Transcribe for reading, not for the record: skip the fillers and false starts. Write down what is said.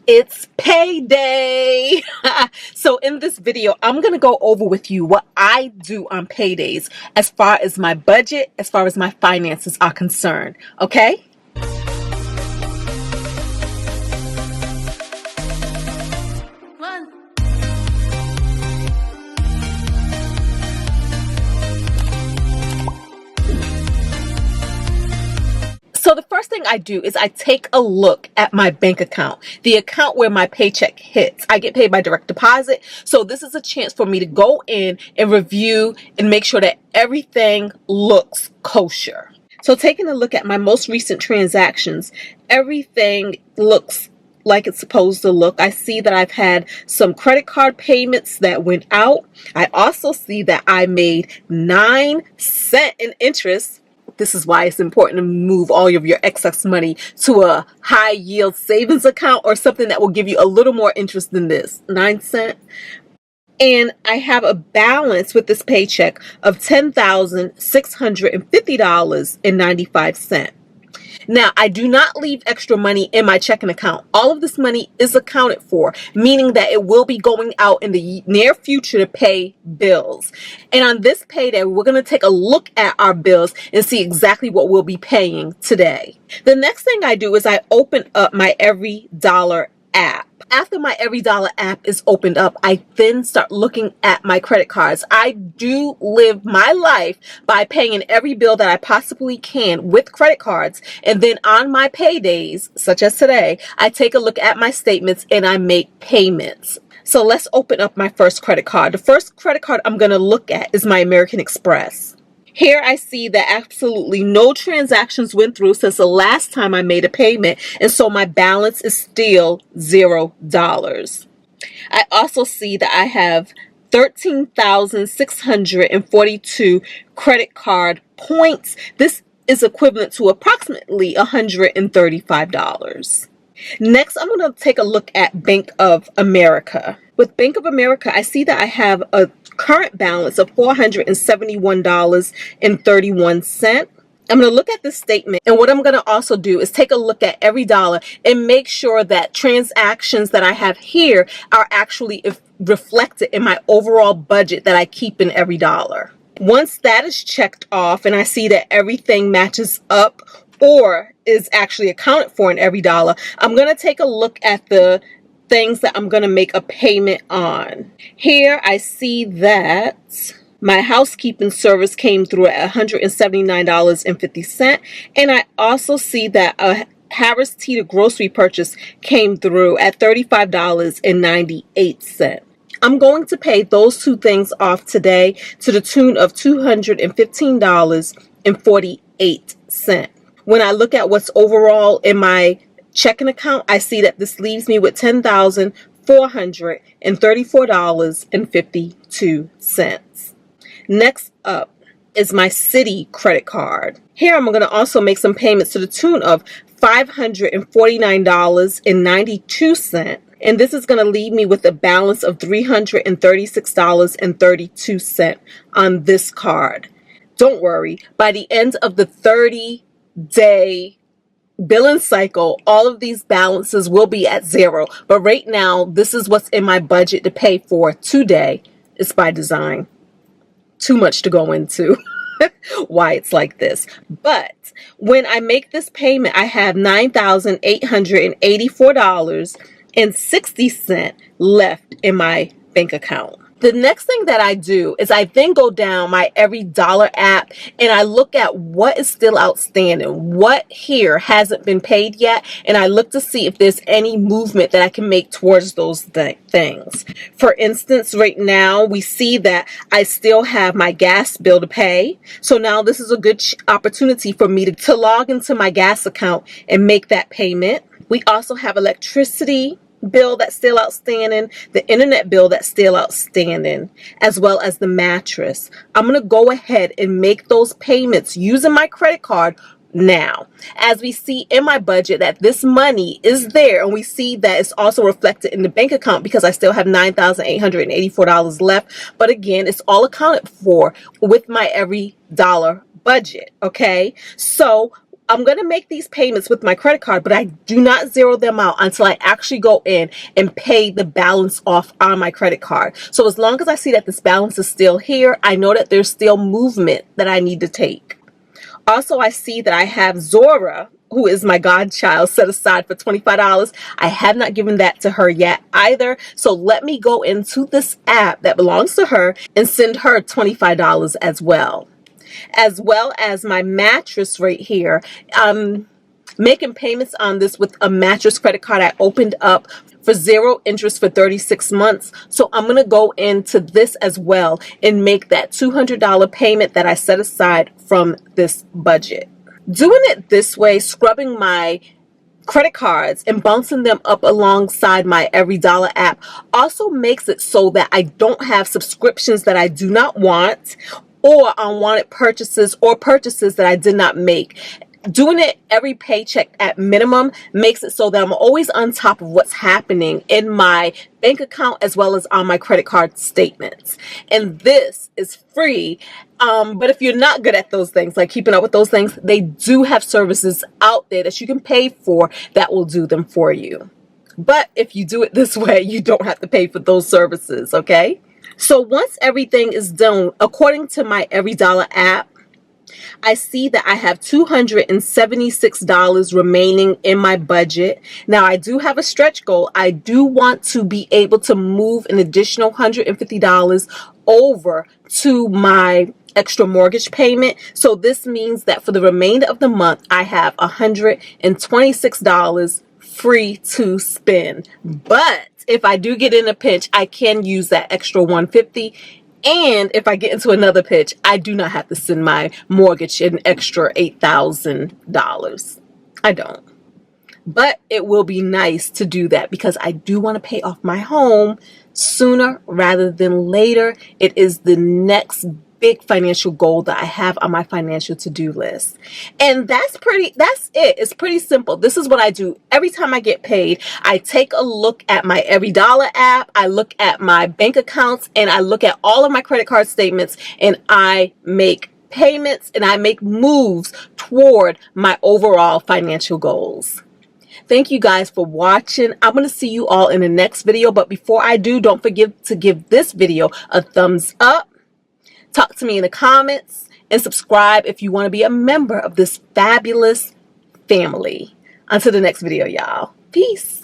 It's payday. So in this video, I'm going to go over with you what I do on paydays as far as my budget, as far as my finances are concerned. Okay? So the first thing I do is I take a look at my bank account, the account where my paycheck hits. I get paid by direct deposit. So this is a chance for me to go in and review and make sure that everything looks kosher. So taking a look at my most recent transactions, everything looks like it's supposed to look. I see that I've had some credit card payments that went out. I also see that I made 9 cents in interest. This is why it's important to move all of your excess money to a high yield savings account or something that will give you a little more interest than this. 9 cents. And I have a balance with this paycheck of $10,650.95. Now, I do not leave extra money in my checking account. All of this money is accounted for, meaning that it will be going out in the near future to pay bills. And on this payday, we're going to take a look at our bills and see exactly what we'll be paying today. The next thing I do is I open up my EveryDollar app. After my EveryDollar app is opened up, I then start looking at my credit cards. I do live my life by paying every bill that I possibly can with credit cards. And then on my paydays, such as today, I take a look at my statements and I make payments. So let's open up my first credit card. The first credit card I'm going to look at is my American Express. Here I see that absolutely no transactions went through since the last time I made a payment, and so my balance is still $0. I also see that I have 13,642 credit card points. This is equivalent to approximately $135. Next, I'm going to take a look at Bank of America. With Bank of America, I see that I have a current balance of $471.31. I'm going to look at this statement, and what I'm going to also do is take a look at EveryDollar and make sure that transactions that I have here are actually reflected in my overall budget that I keep in EveryDollar. Once that is checked off and I see that everything matches up or is actually accounted for in EveryDollar, I'm going to take a look at the things that I'm going to make a payment on. Here I see that my housekeeping service came through at $179.50, and I also see that a Harris Teeter grocery purchase came through at $35.98. I'm going to pay those two things off today to the tune of $215.48. When I look at what's overall in my checking account, I see that this leaves me with $10,434.52. Next up is my Citi credit card. Here I'm going to also make some payments to the tune of $549.92. And this is going to leave me with a balance of $336.32 on this card. Don't worry, by the end of the 30-day billing cycle, all of these balances will be at zero. But right now, this is what's in my budget to pay for today. It's by design. Too much to go into why it's like this. But when I make this payment, I have $9,884.60 left in my bank account. The next thing that I do is I then go down my EveryDollar app and I look at what is still outstanding, what here hasn't been paid yet, and I look to see if there's any movement that I can make towards those things. For instance, right now we see that I still have my gas bill to pay. So now this is a good opportunity for me to log into my gas account and make that payment. We also have electricity bill that's still outstanding, the internet bill that's still outstanding, as well as the mattress. I'm going to go ahead and make those payments using my credit card now. As we see in my budget that this money is there, and we see that it's also reflected in the bank account because I still have $9,884 left. But again, it's all accounted for with my EveryDollar budget. Okay, so I'm going to make these payments with my credit card, but I do not zero them out until I actually go in and pay the balance off on my credit card. So as long as I see that this balance is still here, I know that there's still movement that I need to take. Also, I see that I have Zora, who is my godchild, set aside for $25. I have not given that to her yet either. So let me go into this app that belongs to her and send her $25 as well as my mattress right here. Making payments on this with a mattress credit card I opened up for 0 interest for 36 months. So I'm going to go into this as well and make that $200 payment that I set aside from this budget. Doing it this way, scrubbing my credit cards and bouncing them up alongside my EveryDollar app also makes it so that I don't have subscriptions that I do not want, or unwanted purchases, or purchases that I did not make. Doing it every paycheck at minimum makes it so that I'm always on top of what's happening in my bank account as well as on my credit card statements. And this is free. But if you're not good at those things, like keeping up with those things, they do have services out there that you can pay for that will do them for you. But if you do it this way, you don't have to pay for those services, okay? So once everything is done, according to my EveryDollar app, I see that I have $276 remaining in my budget. Now, I do have a stretch goal. I do want to be able to move an additional $150 over to my extra mortgage payment. So this means that for the remainder of the month, I have $126 free to spend. But if I do get in a pinch, I can use that extra $150. And if I get into another pitch, I do not have to send my mortgage an extra $8,000. I don't. But it will be nice to do that because I do want to pay off my home sooner rather than later. It is the next big financial goal that I have on my financial to-do list. And that's it. It's pretty simple. This is what I do every time I get paid. I take a look at my EveryDollar app, I look at my bank accounts, and I look at all of my credit card statements, and I make payments and I make moves toward my overall financial goals. Thank you guys for watching. I'm going to see you all in the next video. But before I do, don't forget to give this video a thumbs up. Talk to me in the comments and subscribe if you want to be a member of this fabulous family. Until the next video, y'all. Peace.